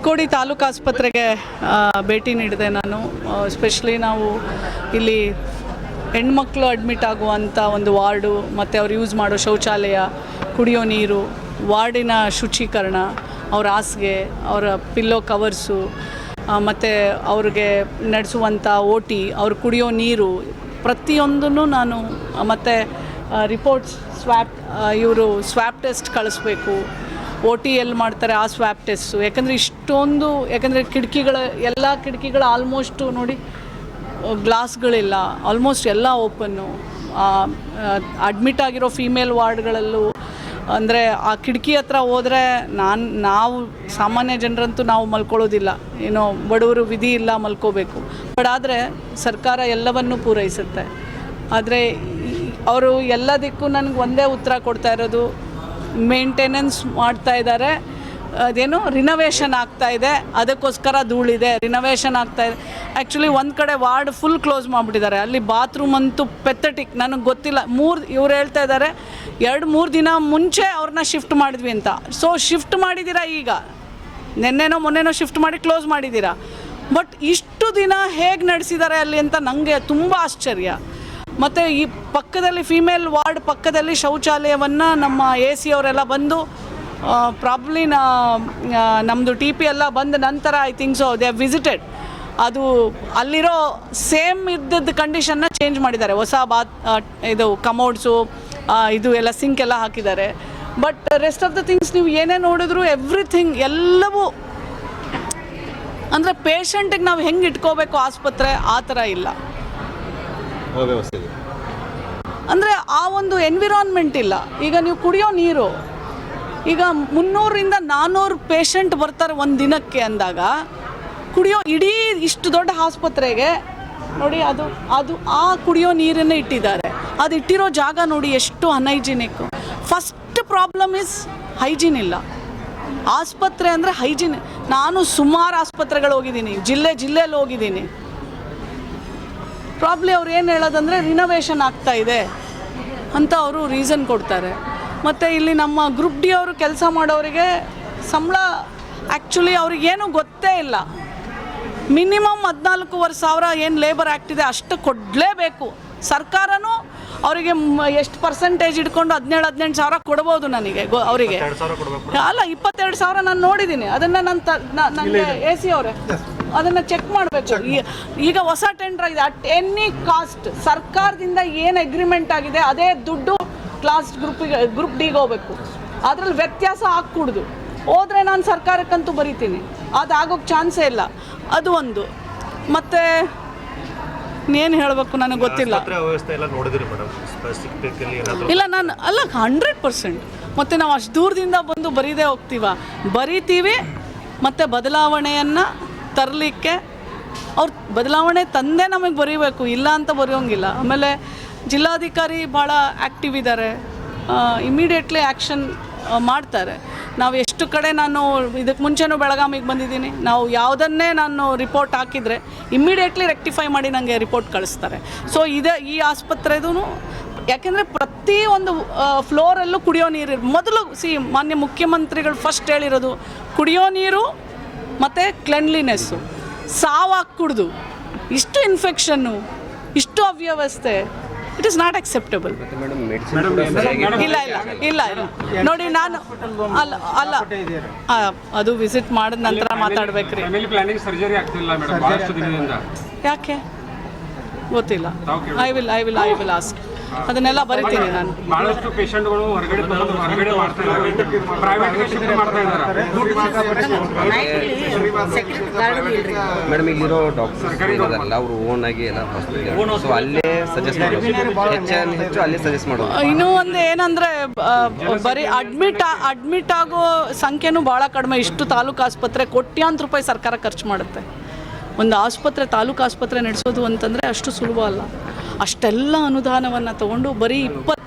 ಚಿಕ್ಕೋಡಿ ತಾಲೂಕು ಆಸ್ಪತ್ರೆಗೆ ಭೇಟಿ ನೀಡಿದೆ ನಾನು. ಎಸ್ಪೆಷಲಿ ನಾವು ಇಲ್ಲಿ ಹೆಣ್ಮಕ್ಳು ಅಡ್ಮಿಟ್ ಆಗುವಂಥ ಒಂದು ವಾರ್ಡು ಮತ್ತು ಅವ್ರು ಯೂಸ್ ಮಾಡೋ ಶೌಚಾಲಯ, ಕುಡಿಯೋ ನೀರು, ವಾರ್ಡಿನ ಶುಚೀಕರಣ, ಅವ್ರ ಹಾಸಿಗೆ, ಅವರ ಪಿಲ್ಲೋ ಕವರ್ಸು, ಮತ್ತು ಅವ್ರಿಗೆ ನಡೆಸುವಂಥ OT, ಅವ್ರು ಕುಡಿಯೋ ನೀರು, ಪ್ರತಿಯೊಂದನ್ನು ನಾನು ಮತ್ತು ರಿಪೋರ್ಟ್ಸ್ ಇವರು ಸ್ವ್ಯಾಬ್ ಟೆಸ್ಟ್ ಕಳಿಸ್ಬೇಕು, OT ಎಲ್ಲಿ ಮಾಡ್ತಾರೆ ಆ ಸ್ವ್ಯಾಬ್ ಟೆಸ್ಟು. ಯಾಕಂದರೆ ಎಲ್ಲ ಕಿಟಕಿಗಳು ಆಲ್ಮೋಸ್ಟು ನೋಡಿ ಗ್ಲಾಸ್ಗಳಿಲ್ಲ, ಆಲ್ಮೋಸ್ಟ್ ಎಲ್ಲ ಓಪನ್ನು. ಅಡ್ಮಿಟ್ ಆಗಿರೋ ಫೀಮೇಲ್ ವಾರ್ಡ್ಗಳಲ್ಲೂ ಅಂದರೆ ಆ ಕಿಟಕಿ ಹತ್ರ ಹೋದರೆ ನಾವು ಸಾಮಾನ್ಯ ಜನರಂತೂ ನಾವು ಮಲ್ಕೊಳ್ಳೋದಿಲ್ಲ, ಏನೋ ಬಡವರು ವಿಧಿ ಇಲ್ಲ ಮಲ್ಕೋಬೇಕು. ಆದರೆ ಸರ್ಕಾರ ಎಲ್ಲವನ್ನೂ ಪೂರೈಸುತ್ತೆ. ಆದರೆ ಅವರು ಎಲ್ಲದಕ್ಕೂ ನನಗೆ ಒಂದೇ ಉತ್ತರ ಕೊಡ್ತಾ ಇರೋದು, ಮೇಂಟೆನೆನ್ಸ್ ಮಾಡ್ತಾ ಇದ್ದಾರೆ, ಅದೇನು ರಿನೋವೇಷನ್ ಆಗ್ತಾಯಿದೆ, ಅದಕ್ಕೋಸ್ಕರ ಧೂಳಿದೆ, ರಿನೋವೇಷನ್ ಆಗ್ತಾಯಿದೆ. ಆ್ಯಕ್ಚುಲಿ ಒಂದು ಕಡೆ ವಾರ್ಡ್ ಫುಲ್ ಕ್ಲೋಸ್ ಮಾಡಿಬಿಟ್ಟಿದ್ದಾರೆ, ಅಲ್ಲಿ ಬಾತ್ರೂಮ್ ಅಂತೂ ಪೆಥೆಟಿಕ್, ನನಗೆ ಗೊತ್ತಿಲ್ಲ. ಇವ್ರು ಹೇಳ್ತಾ ಇದ್ದಾರೆ 2-3 ದಿನ ಮುಂಚೆ ಅವ್ರನ್ನ ಶಿಫ್ಟ್ ಮಾಡಿದ್ವಿ ಅಂತ. ಸೊ ಶಿಫ್ಟ್ ಮಾಡಿದ್ದೀರಾ, ಈಗ ನೆನ್ನೆನೋ ಮೊನ್ನೆನೋ ಶಿಫ್ಟ್ ಮಾಡಿ ಕ್ಲೋಸ್ ಮಾಡಿದ್ದೀರಾ. ಬಟ್ ಇಷ್ಟು ದಿನ ಹೇಗೆ ನಡೆಸಿದ್ದಾರೆ ಅಲ್ಲಿ ಅಂತ ನನಗೆ ತುಂಬ ಆಶ್ಚರ್ಯ. ಮತ್ತು ಈ ಪಕ್ಕದಲ್ಲಿ ಫೀಮೇಲ್ ವಾರ್ಡ್ ಪಕ್ಕದಲ್ಲಿ ಶೌಚಾಲಯವನ್ನು ನಮ್ಮ AC ಅವರೆಲ್ಲ ಬಂದು ಪ್ರಾಬ್ಲಿ ನಮ್ಮದು TP ಎಲ್ಲ ಬಂದ ನಂತರ I think so they have visited. ಅದು ಅಲ್ಲಿರೋ ಸೇಮ್ ಇದ್ದದ್ದು ಕಂಡೀಷನ್ನ ಚೇಂಜ್ ಮಾಡಿದ್ದಾರೆ. ಹೊಸ ಇದು ಕಮೋಡ್ಸು, ಇದು ಎಲ್ಲ ಸಿಂಕ್ ಎಲ್ಲ ಹಾಕಿದ್ದಾರೆ. But rest of the things ನೀವು ಏನೇ ನೋಡಿದ್ರು ಎವ್ರಿಥಿಂಗ್ ಎಲ್ಲವೂ ಅಂದರೆ ಪೇಷಂಟಿಗೆ ನಾವು ಹೆಂಗೆ ಇಟ್ಕೋಬೇಕು ಆಸ್ಪತ್ರೆ ಆ ಥರ ಇಲ್ಲ. ಅಂದರೆ ಆ ಒಂದು ಎನ್ವಿರಾನ್ಮೆಂಟ್ ಇಲ್ಲ. ಈಗ ನೀವು ಕುಡಿಯೋ ನೀರು, ಈಗ 300-400 ಪೇಷಂಟ್ ಬರ್ತಾರೆ ಒಂದು ದಿನಕ್ಕೆ ಅಂದಾಗ, ಕುಡಿಯೋ ಇಡೀ ಇಷ್ಟು ದೊಡ್ಡ ಆಸ್ಪತ್ರೆಗೆ ನೋಡಿ ಅದು ಆ ಕುಡಿಯೋ ನೀರನ್ನೇ ಇಟ್ಟಿದ್ದಾರೆ. ಅದು ಇಟ್ಟಿರೋ ಜಾಗ ನೋಡಿ ಎಷ್ಟು ಅನ್ಹೈಜಿನಿಕ್ಕು. ಫಸ್ಟ್ ಪ್ರಾಬ್ಲಮ್ ಇಸ್ ಹೈಜೀನ್ ಇಲ್ಲ. ಆಸ್ಪತ್ರೆ ಅಂದರೆ ಹೈಜೀನ್. ನಾನು ಸುಮಾರು ಆಸ್ಪತ್ರೆಗಳು ಹೋಗಿದ್ದೀನಿ, ಜಿಲ್ಲೆಯಲ್ಲಿ ಹೋಗಿದ್ದೀನಿ. ಪ್ರಾಬ್ಲಿ ಅವ್ರು ಏನು ಹೇಳೋದಂದರೆ ರಿನೋವೇಷನ್ ಆಗ್ತಾಯಿದೆ ಅಂತ ಅವರು ರೀಸನ್ ಕೊಡ್ತಾರೆ. ಮತ್ತು ಇಲ್ಲಿ ನಮ್ಮ ಗ್ರೂಪ್ D ಅವರು ಕೆಲಸ ಮಾಡೋರಿಗೆ ಸಂಬಳ ಆ್ಯಕ್ಚುಲಿ ಅವ್ರಿಗೇನು ಗೊತ್ತೇ ಇಲ್ಲ. ಮಿನಿಮಮ್ 14,000 ಏನು ಲೇಬರ್ ಆ್ಯಕ್ಟ್ ಇದೆ ಅಷ್ಟು ಕೊಡಲೇಬೇಕು. ಸರ್ಕಾರನೂ ಅವರಿಗೆ ಎಷ್ಟು ಪರ್ಸೆಂಟೇಜ್ ಇಟ್ಕೊಂಡು 17,000 ಕೊಡ್ಬೋದು ನನಗೆ ಅವರಿಗೆ. ಅಲ್ಲ 22,000 ನಾನು ನೋಡಿದ್ದೀನಿ. ಅದನ್ನು ನನಗೆ AC ಅವರೇ ಅದನ್ನು ಚೆಕ್ ಮಾಡಬೇಕು. ಈಗ ಹೊಸ ಟೆಂಡರ್ ಆಗಿದೆ, ಅಟ್ ಎನಿ ಕಾಸ್ಟ್ ಸರ್ಕಾರದಿಂದ ಏನು ಅಗ್ರಿಮೆಂಟ್ ಆಗಿದೆ ಅದೇ ದುಡ್ಡು ಗ್ರೂಪ್ Dಗೆ ಹೋಗಬೇಕು. ಅದರಲ್ಲಿ ವ್ಯತ್ಯಾಸ ಹಾಕ್ಕೂಡ್ದು. ಹೋದರೆ ನಾನು ಸರ್ಕಾರಕ್ಕಂತೂ ಬರಿತೀನಿ, ಅದು ಆಗೋಕ್ಕೆ ಚಾನ್ಸೇ ಇಲ್ಲ. ಅದು ಒಂದು. ಮತ್ತು ಏನು ಹೇಳಬೇಕು ನನಗೆ ಗೊತ್ತಿಲ್ಲ. ಇಲ್ಲ ನಾನು 100%. ಮತ್ತು ನಾವು ಅಷ್ಟು ದೂರದಿಂದ ಬಂದು ಬರೀತೀವಿ. ಮತ್ತು ಬದಲಾವಣೆಯನ್ನು ತರಲಿಕ್ಕೆ ಅವ್ರು ಬದಲಾವಣೆ ತಂದೆ ನಮಗೆ ಬರೀಬೇಕು, ಇಲ್ಲ ಅಂತ ಬರೆಯೋಂಗಿಲ್ಲ. ಆಮೇಲೆ ಜಿಲ್ಲಾಧಿಕಾರಿ ಭಾಳ ಆ್ಯಕ್ಟಿವ್ ಇದ್ದಾರೆ, ಇಮಿಡಿಯೇಟ್ಲಿ ಆ್ಯಕ್ಷನ್ ಮಾಡ್ತಾರೆ. ನಾವು ಎಷ್ಟು ಕಡೆ ನಾನು ಇದಕ್ಕೆ ಮುಂಚೆನೂ ಬೆಳಗಾವಿಗೆ ಬಂದಿದ್ದೀನಿ. ನಾವು ಯಾವುದನ್ನೇ ನಾನು ರಿಪೋರ್ಟ್ ಹಾಕಿದರೆ ಇಮ್ಮಿಡಿಯೇಟ್ಲಿ ರೆಕ್ಟಿಫೈ ಮಾಡಿ ನನಗೆ ರಿಪೋರ್ಟ್ ಕಳಿಸ್ತಾರೆ. ಸೊ ಈ ಆಸ್ಪತ್ರೆದೂ ಯಾಕೆಂದರೆ ಪ್ರತಿ ಒಂದು ಫ್ಲೋರಲ್ಲೂ ಕುಡಿಯೋ ನೀರು ಮೊದಲು ಮಾನ್ಯ ಮುಖ್ಯಮಂತ್ರಿಗಳು ಫಸ್ಟ್ ಹೇಳಿರೋದು ಕುಡಿಯೋ ನೀರು ಮತ್ತು ಕ್ಲೆನ್ಲಿನೆಸ್ಸು. ಸಾವಾಗಿ ಕುಡಿದು ಇಷ್ಟು ಇನ್ಫೆಕ್ಷನ್ನು, ಇಷ್ಟು ಅವ್ಯವಸ್ಥೆ, ಇಟ್ ಈಸ್ ನಾಟ್ ಅಕ್ಸೆಪ್ಟಬಲ್. ಇಲ್ಲ ನೋಡಿ, ನಾನು ಅಲ್ಲ ಅದು ವಿಸಿಟ್ ಮಾಡಿದ ನಂತರ ಮಾತಾಡ್ಬೇಕ್ರಿ. ಯಾಕೆ ಗೊತ್ತಿಲ್ಲ. I will ask. ಅದನ್ನೆಲ್ಲ ಬರಿತೀನಿ ನಾನು. ಬಹಳಷ್ಟು ಪೇಷಂಟ್ಗಳು ಹೊರಗಡೆ ಮೇಡಮ್ ಇಲ್ಲಿರೋ ಡಾಕ್ಟರ್ಸ್ ಅವರು ಓನ್ ಆಗಿ ಎಲ್ಲ ಹಾಸ್ಪಿಟಲ್, ಸೊ ಅಲ್ಲೇ ಸಜೆಸ್ಟ್ ಮಾಡೋದು, ಹೆಚ್ಚು ಅಲ್ಲೇ ಸಜೆಸ್ಟ್ ಮಾಡೋದು. ಇನ್ನೂ ಒಂದು ಏನಂದರೆ ಬರೀ ಅಡ್ಮಿಟ್ ಆಗೋ ಸಂಖ್ಯೆನೂ ಭಾಳ ಕಡಿಮೆ. ಇಷ್ಟು ತಾಲೂಕು ಆಸ್ಪತ್ರೆ ಕೋಟ್ಯಾಂತರ ರೂಪಾಯಿ ಸರ್ಕಾರ ಖರ್ಚು ಮಾಡುತ್ತೆ. ಒಂದು ತಾಲೂಕು ಆಸ್ಪತ್ರೆ ನಡೆಸೋದು ಅಂತಂದರೆ ಅಷ್ಟು ಸುಲಭ ಅಲ್ಲ. ಅಷ್ಟೆಲ್ಲ ಅನುದಾನವನ್ನು ತೊಗೊಂಡು ಬರೀ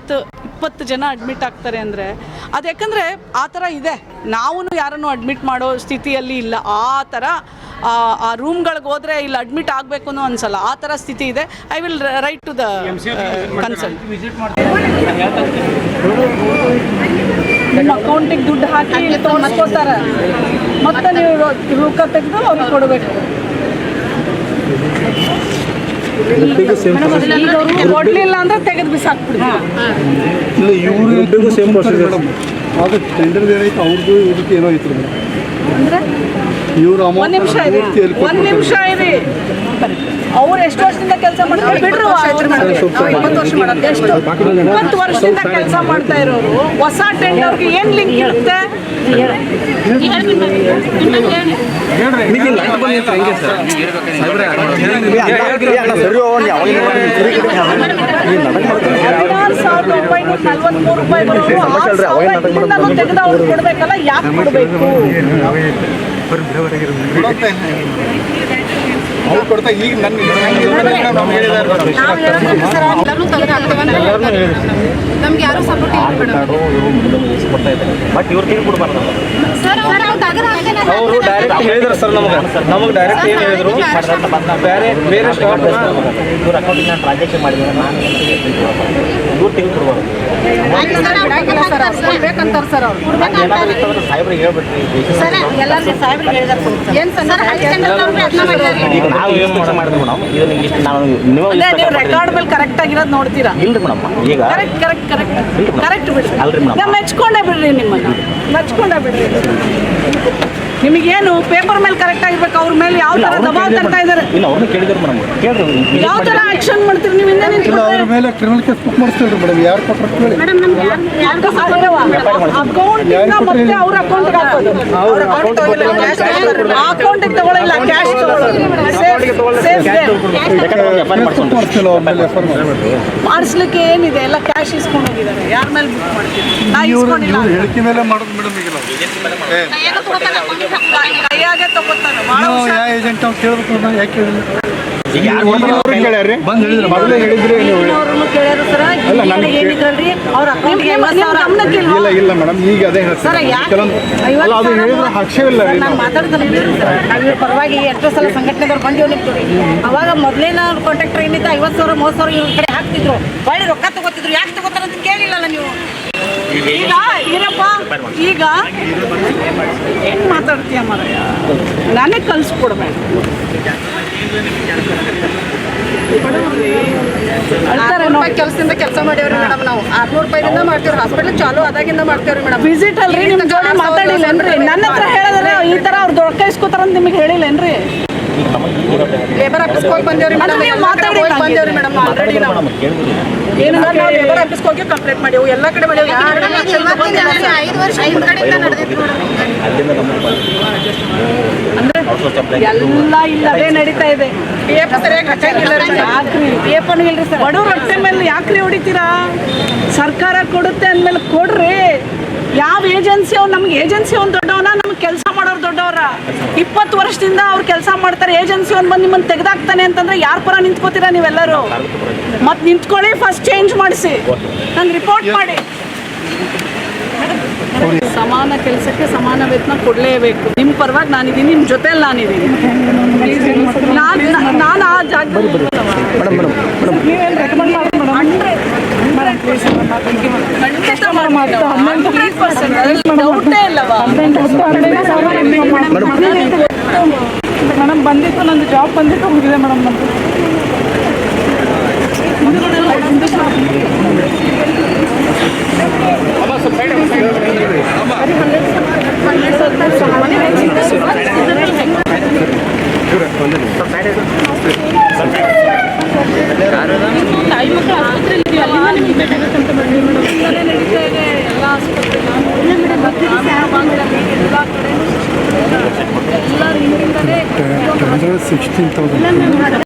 20 ಜನ ಅಡ್ಮಿಟ್ ಆಗ್ತಾರೆ ಅಂದರೆ ಅದು ಯಾಕಂದರೆ ಆ ಥರ ಇದೆ. ನಾವು ಯಾರನ್ನು ಅಡ್ಮಿಟ್ ಮಾಡೋ ಸ್ಥಿತಿಯಲ್ಲಿ ಇಲ್ಲ. ಆ ಥರ ಆ ರೂಮ್ಗಳಿಗೆ ಹೋದರೆ ಇಲ್ಲಿ ಅಡ್ಮಿಟ್ ಆಗಬೇಕು ಅನ್ನೋ ಅನ್ಸಲ್ಲ, ಆ ಥರ ಸ್ಥಿತಿ ಇದೆ. I will write to the concern. ನಿಮ್ಮ ಅಕೌಂಟಿಗೆ ದುಡ್ಡು ಹಾಕಿ ತೋರಿಸ್ಕೊತಾರೆ. ಮತ್ತೆ ನೀವು ರೂಕ ತೆಗೆದು ಅವ್ರಿಗೆ ಕೊಡಬೇಕು. ಕೊಡಲಿಲ್ಲ ಅಂದರೆ ತೆಗೆದು ಬಿಸಾಕ್ಬಿಡಿ. ಇಲ್ಲ ಇವ್ರಿಗೂ ಸೇಮ್ ಪ್ರೊಸೀಜರ್ ಅದು ಟೆಂಡರ್ ಏನೈತೆ ಅವ್ರದ್ದು ಇದಕ್ಕೆ ಏನೋ ಐತ್ರಿ ಮೇಡಮ್. ಅಂದರೆ ಇವ್ರ ಒಂದು ನಿಮಿಷ ಇರಿ, ಒಂದು ನಿಮಿಷ ಇರಿ. ಅವ್ರು ಎಷ್ಟು ವರ್ಷದಿಂದ ಕೆಲಸ ಮಾಡ್ತಾರೆ ಬಿಡ್ರು. 20 ವರ್ಷ ಮಾಡೋದು ಎಷ್ಟು 20 ವರ್ಷದಿಂದ ಕೆಲಸ ಮಾಡ್ತಾ ಇರೋರು ಹೊಸ ಟೆಂಡರ್ಗೆ ಏನು ಲಿಂಕ್ ಇರುತ್ತೆ? ₹16,943 ತೆಗೆದು ಅವ್ರು ಕೊಡ್ಬೇಕಲ್ಲ, ಯಾಕೆ ಕೊಡಬೇಕು? ಅವ್ರು ಕೊಡ್ತಾ ಈಗ ನನ್ನ ನಮ್ಗೆ ಯಾರು ಸಪೋರ್ಟ್ ಇಲ್ಲ ಬಟ್ ಇವ್ರು ತಿಂದು ಕೊಡಬಾರ್ದು. ಅವರು ಡೈರೆಕ್ಟ್ ಹೇಳಿದ್ರು ಸರ್ ನಮಗೆ ಡೈರೆಕ್ಟ್ ಏನು ಹೇಳಿದ್ರು ಬೇರೆ ಸ್ಟಾಪ್ ಇವ್ರ ಅಕೌಂಟಿಗೆ ನಾನು ಟ್ರಾನ್ಸಾಕ್ಷನ್ ಮಾಡಿದ್ರೆ ನಾನು ಇವ್ರು ತಿಂದು ಕೊಡಬಾರ್ದು. ಬೇಕಂತಾರೆ ಸರ್ ಅವ್ರು. ಸಾಹೇಬ್ರಿಗೆ ಹೇಳ್ಬಿಟ್ರಿ ಈಗ ನಾವು ಏನು ಕೆಲಸ ಮಾಡಿದ್ವಿ ಮೇಡಮ್ ಇದು ನಿಮ್ಗೆ ಇಷ್ಟು ನಾವು ನೀವು ರೆಕಾರ್ಡ್ ಮೇಲೆ ಕರೆಕ್ಟ್ ಆಗಿರೋದು ನೋಡ್ತೀರಾ? ಇಲ್ರಿ ಮೇಡಮ್ ಈಗ ಕರೆಕ್ಟ್ ಬಿಡ್ರಿ. ಅಲ್ರಿ ಮೇಡಮ್ ನಾವು ಮೆಚ್ಕೊಂಡೇ ಬಿಡ್ರಿ, ನಿಮ್ಮನ್ನು ಮೆಚ್ಕೊಂಡೇ ಬಿಡ್ರಿ. ನಿಮಗೇನು ಪೇಪರ್ ಮೇಲೆ ಕರೆಕ್ಟ್ ಆಗಿರ್ಬೇಕು. ಅವ್ರ ಮೇಲೆ ಯಾವ ಥರ ದಬಾವ್ ತರ್ತಾ ಇದ್ದಾರೆ? ಇಲ್ಲ ಅವ್ರನ್ನ ಕೇಳಿದ್ರು ಮೇಡಮ್ ಕೇಳ್ರಿ ಯಾವ ಥರ ಆಕ್ಷನ್ ಮಾಡ್ತೀರಿ ನೀವು? ಹಿಂದೆ ಇಲ್ಲ ಅವ್ರ ಮೇಲೆ ಕ್ರಿಮಿನಲ್ ಕೇಸ್ ಬುಕ್ ಮಾಡಿಸ್ತೀವಿ ಮೇಡಮ್. ಯಾರು ಕೊಟ್ಟರು ಕೇಳಿ ಅಕೌಂಟಿಂದ ಮತ್ತೆ ಅವ್ರ ಅಕೌಂಟ್ಗೆ ಹಾಕೋದು. ಅಕೌಂಟಿಗೆ ತಗೊಳ್ಳಿಲ್ಲ, ಕ್ಯಾಶ್ ಮಾಡಿಸ್ತಿಲ್ಲ ಅವ್ರ ಮೇಲೆ ಎಫ್ ಮಾಡಿಸ್ಲಿಕ್ಕೆ ಏನಿದೆ? ಎಲ್ಲ ಕ್ಯಾಶ್ ಇಸ್ಕೊಂಡು ಹೋಗಿದ್ದಾರೆ. ಯಾರ ಮೇಲೆ ಬುಕ್ ಮಾಡ್ತೀವಿ? ನಾ ಇವ್ರು ಇಸ್ಕೊಂಡಿಲ್ಲ. ಹೇಳಿಕೆ ಮೇಲೆ ಮಾಡೋದು ಮೇಡಮ್. ಈಗ ಕೈಯಾಗೆ ತಗೋತಾನೆ. ನಾವು ಯಾವ ಏಜೆಂಟ್ ಅವ್ರು ಕೇಳ್ಬೇಕು ನಾವು ಯಾಕೆ ಹೇಳಿಲ್ಲ? ಕೇಳ್ಯಾರ್ರಿ ಬಂದು ಹೇಳಿದ್ರು ಮೊದಲೇ ಹೇಳಿದ್ರಿ ನೀವು. ಅಲ್ಲ ನನಗೆ ಇಲ್ಲ ಇಲ್ಲ ಮೇಡಮ್ ಈಗ ಅದೇ ಹೇಳ್ತಾರೆ ಕೆಲವೊಂದು ಅಲ್ಲ ಅದು ಹೇಳಿದ್ರೆ ಹಕ್ಷವಿಲ್ಲ ರೀ ನಾವು. ನಾವು ಪರವಾಗಿ ಎಷ್ಟೋ ಸಲ ಸಂಘಟನೆದವ್ರು ಬಂದಿವ್ ನಿಂತೀವಿ. ಅವಾಗ ಮೊದಲೇನ ಕಾಂಟ್ರಾಕ್ಟರ್ ಏನಿತ್ತು 50,000 30,000 ಇವ್ರ ಕಡೆ ಹಾಕ್ತಿದ್ರು. ಒಳ್ಳೆ ರೊಕ್ಕ ತಗೋತಿದ್ರು. ಯಾಕೆ ತಗೋತಾರ ಅಂತ ಕೇಳಿಲ್ಲಲ್ಲ ನೀವು. ಈಗ ಏನಪ್ಪ ಈಗ ಏನು ಮಾತಾಡ್ತೀಯ ಮಾರಾಯ? ನಾನೇ ಕಲಿಸ್ಕೊಡ್ಬೇಕು. ಕೆಲಸದಿಂದ ಕೆಲಸ ಮಾಡೇವ್ರಿ ಮೇಡಮ್. ನಾವು 600 ರೂಪಾಯಿದಿಂದ ಮಾಡ್ತೀವ್ರಿ. ಹಾಸ್ಪಿಟಲ್ ಚಾಲು ಆದಾಗಿಂದ ಮಾಡ್ತೇವ್ರಿ ಮೇಡಮ್. ವಿಸಿಟ್ ಅಲ್ರಿ ನಿಮ್ಮ ಜೋಡಿ ಮಾತಾಡಿಲ್ಲೇನ್ರಿ? ನನ್ನ ಹತ್ರ ಹೇಳಿದ್ರೆ ಈ ಥರ ಅವ್ರು ರೊಕ್ಕ ಇಸ್ಕೋತಾರಂತ ನಿಮಗೆ ಹೇಳಿಲ್ಲೇನ್ರಿ? ಲೇಬರ್ ಆಫೀಸ್ಗೆ ಹೋಗಿ ಬಂದೇವ್ರಿ ಮೇಡಮ್. ನೀವು ಮಾತಾಡಿಲ್ಲ ಬಂದೇವ್ರಿ ಮೇಡಮ್. ಆಲ್ರೆಡಿ ನಾವು ಏನು ನಾವು ಲೇಬರ್ ಆಫೀಸ್ಗೆ ಹೋಗಿ ಕಂಪ್ಲೇಂಟ್ ಮಾಡೇವು. ಎಲ್ಲ ಕಡೆ ಮಾಡೇವು. 5 ವರ್ಷ ಈ ಕಡೆಯಿಂದ ನಡೆದಿತ್ತು ಅಂದ್ರೆ ಎಲ್ಲ ಇಲ್ಲದೇ ನಡೀತಾ ಇದೆ. PF ಸರಿಯಾಗಿ ಹಚ್ಚಂಗಿಲ್ಲ ರೀ. ಯಾಕ್ರಿ PF ಇಲ್ರಿ ಸರ್? ಬಡವ್ರ ಹೊಟ್ಟೆ ಮೇಲೆ ಯಾಕ್ರಿ ಹೊಡಿತೀರಾ? ಸರ್ಕಾರ ಕೊಡುತ್ತೆ ಅಂದಮೇಲೆ ಕೊಡ್ರಿ. ಯಾವ ಏಜೆನ್ಸಿ ಅವ್ನು? ನಮ್ಗೆ ಏಜೆನ್ಸಿ ಅವ್ನು ದೊಡ್ಡವನ, ನಮ್ಗೆ ಕೆಲಸ ಮಾಡೋರು ದೊಡ್ಡವರ? 20 ವರ್ಷದಿಂದ ಅವ್ರು ಕೆಲಸ ಮಾಡ್ತಾರೆ. ಏಜೆನ್ಸಿ ಅವ್ನು ಬಂದು ನಿಮ್ಮನ್ನು ತೆಗೆದಾಕ್ತಾನೆ ಅಂತಂದ್ರೆ ಯಾರ ಪರ ನಿಂತ್ಕೋತೀರಾ ನೀವೆಲ್ಲರೂ? ಮತ್ತೆ ನಿಂತ್ಕೊಳ್ಳಿ, ಫಸ್ಟ್ ಚೇಂಜ್ ಮಾಡಿಸಿ, ನಂಗೆ ರಿಪೋರ್ಟ್ ಮಾಡಿ. ಸಮಾನ ಕೆಲಸಕ್ಕೆ ಸಮಾನ ವೇತನ ಕೊಡಲೇಬೇಕು. ನಿಮ್ಮ ಪರವಾಗಿ ನಾನಿದ್ದೀನಿ, ನಿಮ್ಮ ಜೊತೆಯಲ್ಲಿ ನಾನಿದ್ದೀನಿ. ನಾನು ಆ ಜಾಗದಲ್ಲಿ ನೀವೇನು ರೆಕಮೆಂಡ್ ಮಾಡಿ ಡೌಟೇ ಇಲ್ಲವಾ? ಮೇಡಮ್ ಬಂದಿತ್ತು, ನಂದು ಜಾಬ್ ಬಂದಿತ್ತು, ಮುಗಿದೆ ಮೇಡಮ್. ನಂದು ನಡೀತಾ ಇದೆ ಎಲ್ಲ ಆಸ್ಪತ್ರೆ, ಎಲ್ಲ ಹಿಂದಿಂದಲೇ 16,000